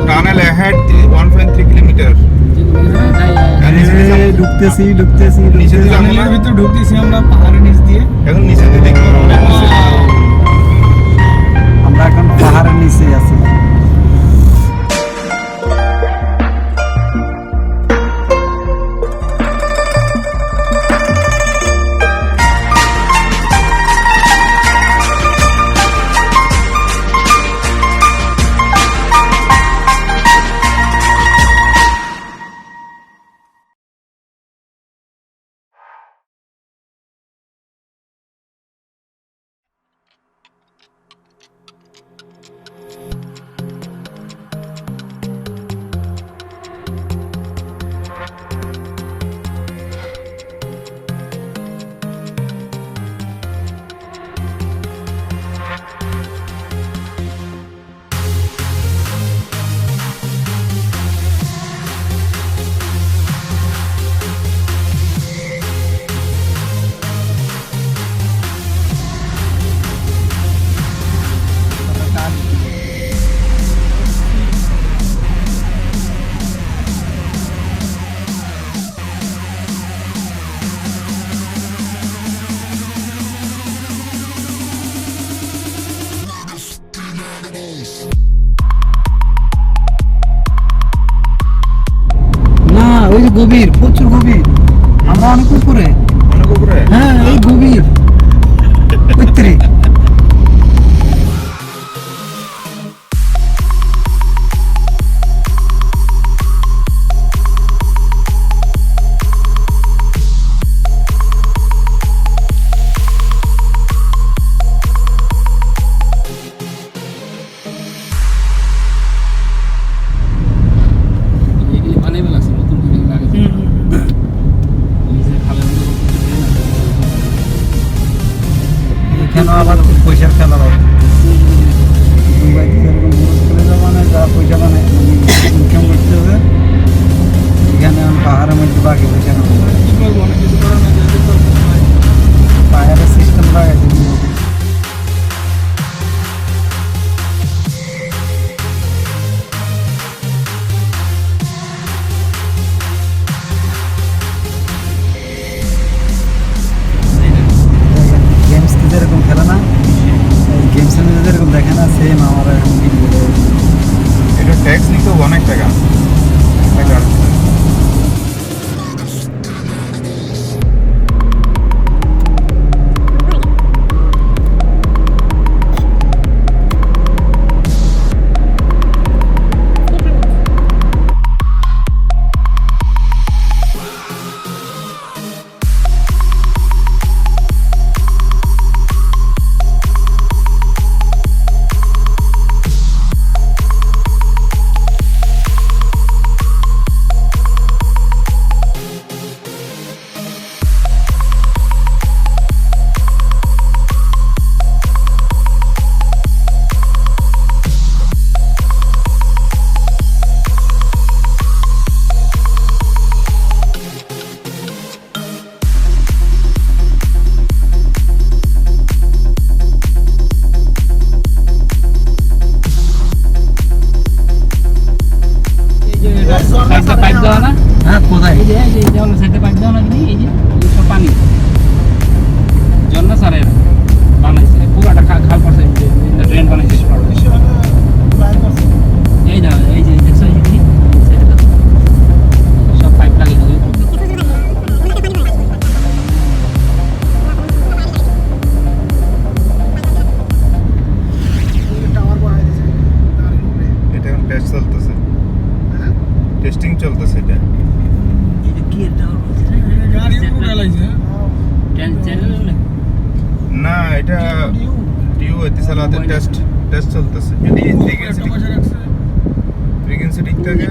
Tunnel ahead 1.3 kilometers. ঢুকতেছি নিচে দিয়ে যাবো না, ভিতরে ঢুকতেছি আমরা পাহাড়ের নিচ দিয়ে। এখন নিচে দিয়ে দেখবো আমরা এখন পাহাড়ের নিচে আছি। ওই যে গভীর, প্রচুর গভীর। আমরা অনেক উপরে, হ্যাঁ এই গভীর উত্তরে। কেন আবার পয়সার খেলা হবে? দুবাইতে যেরকম বুরুজ খলিফা মানে যা পয়সা মানে ইনকাম করতে হবে, এখানে আমি পাহাড়ের মধ্যে বাকি পয়সা না পাহাড়ের সিস্টেম লাগাইছে। গেমস যেরকম খেলে না, গেমসের মধ্যে যেরকম দেখে না, সেম আমার এখন এটা ট্যাক্স নিতে অনেক টাকা একটা গাড়ি। সাইডটা পাইপ দেওয়া না, হ্যাঁ কোথায় এই যে দেওয়ালের সাইডে পাইপ দেওয়া না, এই যে সব পানি জন্য স্যার এরা বানাইছে পুরাটা খাল করছে, ড্রেন বানাইছে এই না, এই যে দেখছো এই যে সব পাইপ লাগিয়ে দিয়েছে। এটা এখন টেস্ট চলতেছে, টেস্টিং চলতেছে এটা। না এটা টিউ এতে চালাতে টেস্ট চলতেছে। যদি ফ্রিকোয়েন্সি ঠিক থাকে